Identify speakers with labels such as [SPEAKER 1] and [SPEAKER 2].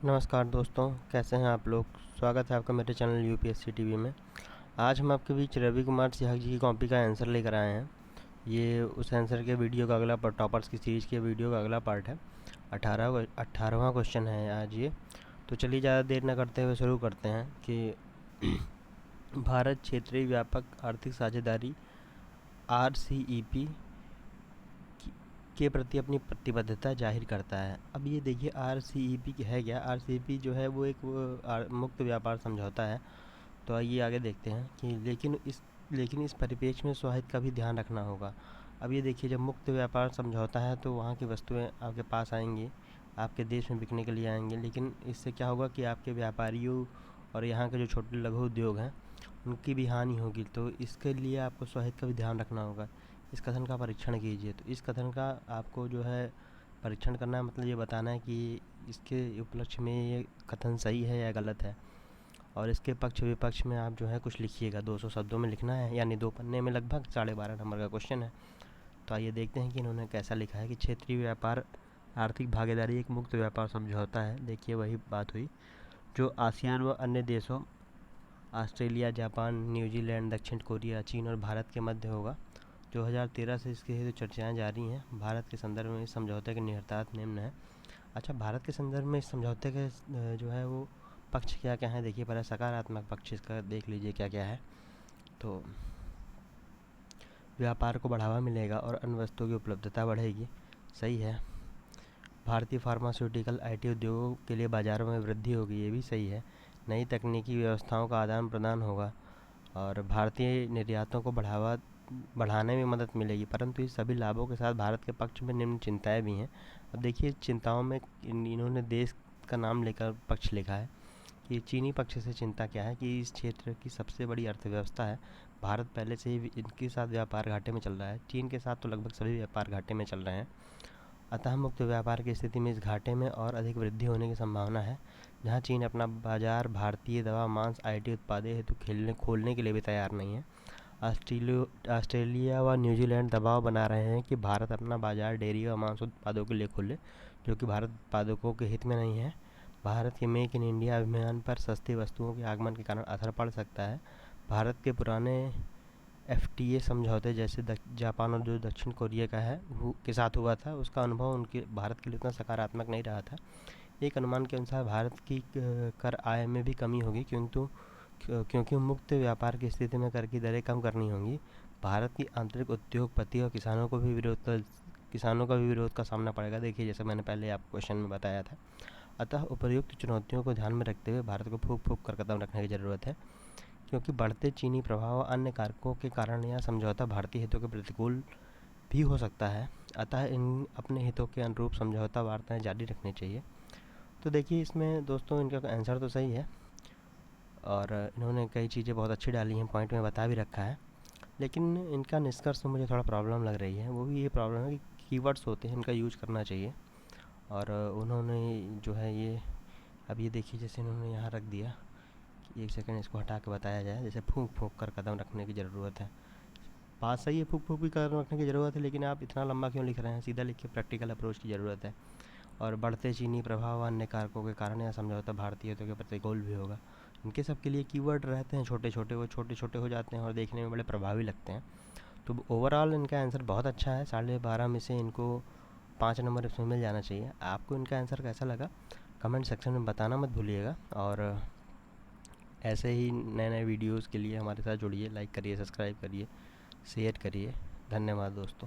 [SPEAKER 1] नमस्कार दोस्तों, कैसे हैं आप लोग। स्वागत है आपका मेरे चैनल यूपीएससी टीवी में। आज हम आपके बीच रवि कुमार सिहाग जी की कॉपी का आंसर लेकर आए हैं। ये उस आंसर के वीडियो का अगला पार्ट, टॉपर्स की सीरीज़ के वीडियो का अगला पार्ट है। 18वां क्वेश्चन है आज ये। तो चलिए ज़्यादा देर न करते हुए शुरू करते हैं कि भारत क्षेत्रीय व्यापक आर्थिक साझेदारी RCEP के प्रति अपनी प्रतिबद्धता जाहिर करता है। अब ये देखिए RCEP है क्या। RCEP जो है वो एक मुक्त व्यापार समझौता है। तो आइए आगे देखते हैं कि लेकिन इस परिप्रेक्ष्य में स्वाहित का भी ध्यान रखना होगा। अब ये देखिए, जब मुक्त व्यापार समझौता है तो वहाँ की वस्तुएं आपके पास आएंगी, आपके देश में बिकने के लिए आएंगे। लेकिन इससे क्या होगा कि आपके व्यापारियों और यहाँ के जो छोटे लघु उद्योग हैं उनकी भी हानि होगी। तो इसके लिए आपको स्वाहित का भी ध्यान रखना होगा। इस कथन का परीक्षण कीजिए। तो इस कथन का आपको जो है परीक्षण करना है, मतलब ये बताना है कि इसके उपलक्ष्य में ये कथन सही है या गलत है। और इसके पक्ष विपक्ष में आप जो है कुछ लिखिएगा। 200 शब्दों में लिखना है, यानी 2 पन्ने में लगभग 12.5 नंबर का क्वेश्चन है। तो आइए देखते हैं कि इन्होंने कैसा लिखा है कि क्षेत्रीय व्यापार आर्थिक भागीदारी एक मुक्त व्यापार समझौता है। देखिए वही बात हुई जो आसियान व अन्य देशों ऑस्ट्रेलिया, जापान, न्यूजीलैंड, दक्षिण कोरिया, चीन और भारत के मध्य होगा। 2013 से इसके हेतु चर्चाएँ जारी हैं। भारत के संदर्भ में इस समझौते के निहितार्थ निम्न है। अच्छा, भारत के संदर्भ में इस समझौते के जो है वो पक्ष क्या क्या है। देखिए पहले सकारात्मक पक्ष इसका देख लीजिए क्या क्या है। तो व्यापार को बढ़ावा मिलेगा और अन्य वस्तुओं की उपलब्धता बढ़ेगी, सही है। भारतीय फार्मास्यूटिकल IT उद्योगों के लिए बाज़ारों में वृद्धि होगी, ये भी सही है। नई तकनीकी व्यवस्थाओं का आदान प्रदान होगा और भारतीय निर्यातों को बढ़ाने में मदद मिलेगी। परंतु इस सभी लाभों के साथ भारत के पक्ष में निम्न चिंताएं भी हैं। अब देखिए चिंताओं में इन्होंने देश का नाम लेकर पक्ष लिखा है कि चीनी पक्ष से चिंता क्या है कि इस क्षेत्र की सबसे बड़ी अर्थव्यवस्था है। भारत पहले से ही इनके साथ व्यापार घाटे में चल रहा है। चीन के साथ तो लगभग सभी व्यापार घाटे में चल रहे हैं। अतः मुक्त व्यापार की स्थिति में इस घाटे में और अधिक वृद्धि होने की संभावना है। जहां चीन अपना बाजार भारतीय दवा, मांस, IT उत्पादों हेतु खोलने के लिए भी तैयार नहीं है। ऑस्ट्रेलिया व न्यूजीलैंड दबाव बना रहे हैं कि भारत अपना बाजार डेयरी व मांस उत्पादों के लिए खोले, जो कि भारत उत्पादकों के हित में नहीं है। भारत के मेक इन इंडिया अभियान पर सस्ती वस्तुओं के आगमन के कारण असर पड़ सकता है। भारत के पुराने FTA समझौते जैसे जापान और जो दक्षिण कोरिया का है के साथ हुआ था, उसका अनुभव उनके भारत के लिए उतना सकारात्मक नहीं रहा था। एक अनुमान के अनुसार भारत की कर आय में भी कमी होगी, क्योंकि मुक्त व्यापार की स्थिति में कर की दरें कम करनी होंगी। भारत की आंतरिक उद्योगपति और किसानों का भी विरोध का सामना पड़ेगा। देखिए जैसे मैंने पहले आपको क्वेश्चन में बताया था। अतः उपर्युक्त चुनौतियों को ध्यान में रखते हुए भारत को फूंक फूंक कर कदम रखने की ज़रूरत है, क्योंकि बढ़ते चीनी प्रभाव और अन्य कारकों के कारण यह समझौता भारतीय हितों के प्रतिकूल भी हो सकता है। अतः इन अपने हितों के अनुरूप समझौता वार्ताएं जारी रखनी चाहिए। तो देखिए इसमें दोस्तों इनका आंसर तो सही है और इन्होंने कई चीज़ें बहुत अच्छी डाली हैं, पॉइंट में बता भी रखा है। लेकिन इनका निष्कर्ष में मुझे थोड़ा प्रॉब्लम लग रही है। वो भी ये प्रॉब्लम है कि कीवर्ड्स होते हैं, इनका यूज करना चाहिए। और उन्होंने जो है ये, अब ये देखिए जैसे इन्होंने यहाँ रख दिया कि 1 सेकंड इसको हटा के बताया जाए। जैसे फूंक फूंक कर कदम रखने की ज़रूरत है। बात सही है, फूंक फूंक भी कदम रखने की ज़रूरत है, लेकिन आप इतना लंबा क्यों लिख रहे हैं। सीधा लिख के प्रैक्टिकल अप्रोच की ज़रूरत है। और बढ़ते चीनी प्रभाव व अन्य कारकों के कारण यह समझौता भारतीय हितों के प्रतिकूल भी होगा। इनके सब के लिए कीवर्ड रहते हैं छोटे छोटे, वो छोटे छोटे हो जाते हैं और देखने में बड़े प्रभावी लगते हैं। तो ओवरऑल इनका आंसर बहुत अच्छा है। 12.5 में से इनको 5 नंबर इसमें मिल जाना चाहिए। आपको इनका आंसर कैसा लगा कमेंट सेक्शन में बताना मत भूलिएगा। और ऐसे ही नए नए वीडियोज़ के लिए हमारे साथ जुड़िए, लाइक करिए, सब्सक्राइब करिए, शेयर करिए। धन्यवाद दोस्तों।